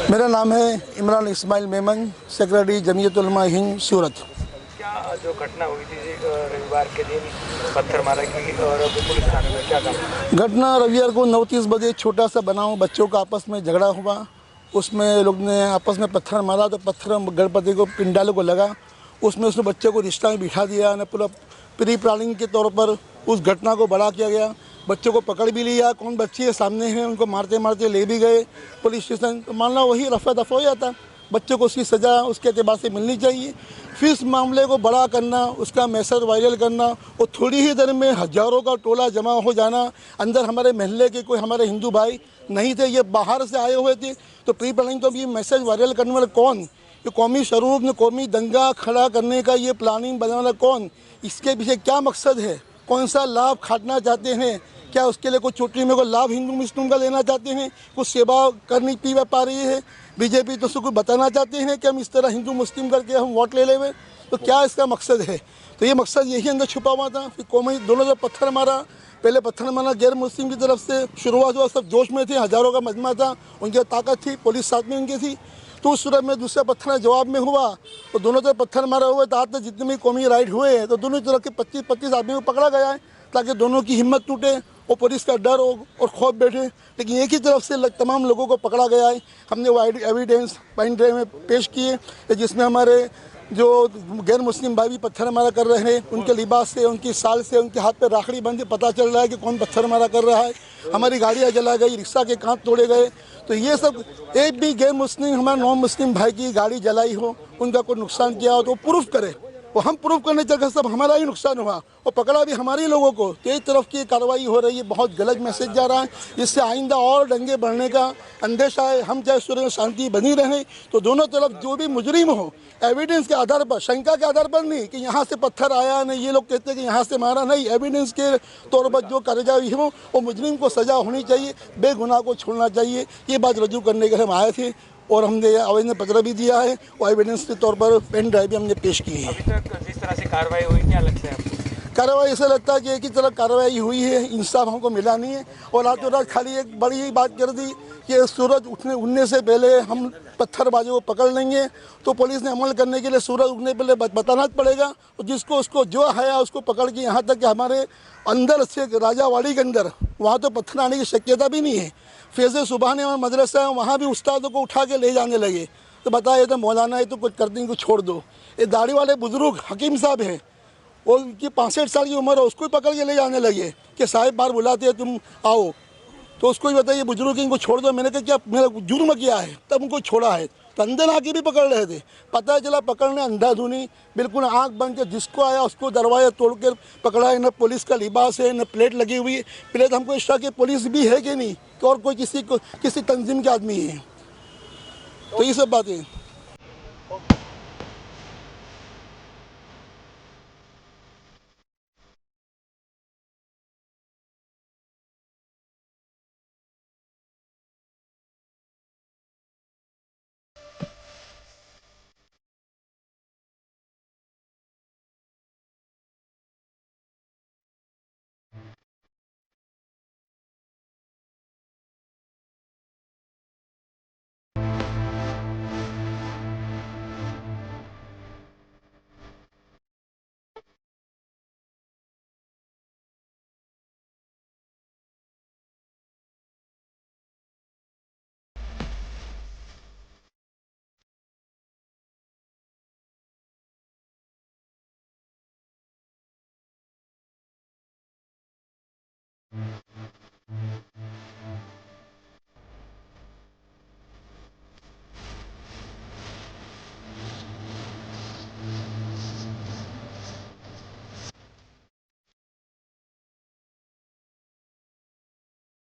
मेरा नाम है इमरान इस्माइल मेमन, सेक्रेटरी जमीयत उलमा हिंद सूरत। क्या जो घटना हुई थी रविवार के दिन पत्थरमारा की और पुलिस थाने में क्या काम? घटना रविवार को 9:30 बजे छोटा सा बनाव, बच्चों का आपस में झगड़ा हुआ। उसमें लोग ने आपस में पत्थर मारा तो पत्थर गणपति को पिंडालों को लगा। उसमें उसने बच्चे को रिश्ता में बिठा दिया न, पूरा प्री प्लानिंग के तौर पर उस घटना को बड़ा किया गया। बच्चों को पकड़ भी लिया, कौन बच्ची है सामने है, उनको मारते मारते ले भी गए पुलिस स्टेशन। तो मानना वही रफा दफा हो जाता। बच्चों को उसकी सज़ा उसके एतबार से मिलनी चाहिए। फिर इस मामले को बड़ा करना, उसका मैसेज वायरल करना और थोड़ी ही देर में हज़ारों का टोला जमा हो जाना। अंदर हमारे महल्ले के कोई हमारे हिंदू भाई नहीं थे, ये बाहर से आए हुए थे। तो प्री प्लानिंग तो ये मैसेज वायरल करने वाले कौन, ये कौमी शरूर ने कौमी दंगा खड़ा करने का ये प्लानिंग बनाने वाला कौन, इसके पीछे क्या मकसद है, कौन सा लाभ खाटना चाहते हैं, क्या उसके लिए कुछ चोटी में कोई लाभ हिंदू मुस्लिम का लेना चाहते हैं, कुछ सेवा करनी पा रही है बीजेपी, तो उसको बताना चाहते हैं कि हम इस तरह हिंदू मुस्लिम करके हम वोट ले लेंगे, तो क्या इसका मकसद है। तो ये मकसद यही अंदर छुपा हुआ था। फिर कौमी दोनों तरफ पत्थर मारा, पहले पत्थर मारा गैर मुस्लिम की तरफ से, शुरुआत हुआ, सब जोश में थे, हज़ारों का मजमा था, उनकी ताकत थी, पुलिस साथ में उनकी थी। तो उस सूरत में दूसरा पत्थर जवाब में हुआ तो दोनों तरफ पत्थर मारा हुआ। तो आज तक जितने भी कौमी राइड हुए हैं तो दोनों तरफ के 25-25 आदमी को पकड़ा गया है, ताकि दोनों की हिम्मत टूटे और पुलिस का डर और खौफ बैठे। लेकिन एक ही तरफ से तमाम लोगों को पकड़ा गया है। हमने वो एविडेंस पेन ड्राइव में पेश किए, जिसमें हमारे जो गैर मुस्लिम भाई भी पत्थर मारा कर रहे हैं, उनके लिबास से, उनकी साल से, उनके हाथ पे राखड़ी बंद पता चल रहा है कि कौन पत्थर मारा कर रहा है। हमारी गाड़ियाँ जला गई, रिक्शा के कांच तोड़े गए। तो ये सब, एक भी गैर मुस्लिम हमारे नॉन मुस्लिम भाई की गाड़ी जलाई हो, उनका कोई नुकसान किया हो तो प्रूफ करे। वो हम प्रूफ करने चलकर सब हमारा ही नुकसान हुआ और पकड़ा भी हमारे ही लोगों को। तो एक तरफ की कार्रवाई हो रही है, बहुत गलत मैसेज जा रहा है। इससे आइंदा और दंगे बढ़ने का अंदेशा है। हम चाहे सूर्य में शांति बनी रहे, तो दोनों तरफ जो भी मुजरिम हो, एविडेंस के आधार पर, शंका के आधार पर नहीं कि यहाँ से पत्थर आया, नहीं ये लोग कहते हैं कि यहाँ से मारा, नहीं, एविडेंस के तौर पर जो कार्रवाई हो वो मुजरिम को सज़ा होनी चाहिए, बेगुनाह को छोड़ना चाहिए। ये बात रजू करने के लिए हम आए थे और हमने आवेदन पत्र भी दिया है और एविडेंस के तौर पर पेन ड्राइव भी हमने पेश की है। अभी तक जिस तरह से कार्रवाई हुई, क्या लगता है आपको? कार्रवाई ऐसा लगता है कि एक ही तरफ कार्रवाई हुई है, इंसाफ हमको मिला नहीं है। और रातों रात खाली एक बड़ी ही बात कर दी कि सूरज उठने से पहले हम पत्थरबाजों को पकड़ लेंगे। तो पुलिस ने अमल करने के लिए सूरज उगने पहले बताना पड़ेगा, और जिसको उसको जो है उसको पकड़ के, यहाँ तक कि हमारे अंदर से राजावाड़ी के अंदर वहाँ तो पत्थर आने की शक्यता भी नहीं है। फैज़ सुबहानी हमारा मदरसा है, वहाँ भी उस्तादों को उठा के ले जाने लगे। तो बताया तो मौलाना है तो कुछ कर देंगे, छोड़ दो। ये दाढ़ी वाले बुजुर्ग हकीम साहब हैं, और उनकी 65 साल की उम्र है, उसको ही पकड़ के ले जाने लगे कि साहिब बार बुलाते हैं तुम आओ। तो उसको ही बताइए बुजुर्ग, इनको छोड़ दो। मैंने कहा क्या मेरा जुर्म किया है, तब उनको छोड़ा है। तो अंदर आके भी पकड़ रहे थे, पता चला पकड़ने अंधाधुनी, बिल्कुल आंख बंद के जिसको आया उसको दरवाजा तोड़ कर पकड़ा है। न पुलिस का लिबास है, न प्लेट लगी हुई है। पहले तो हमको इस तरह की पुलिस भी है कि नहीं, कि और कोई किसी तंजीम के आदमी है। तो ये सब बातें।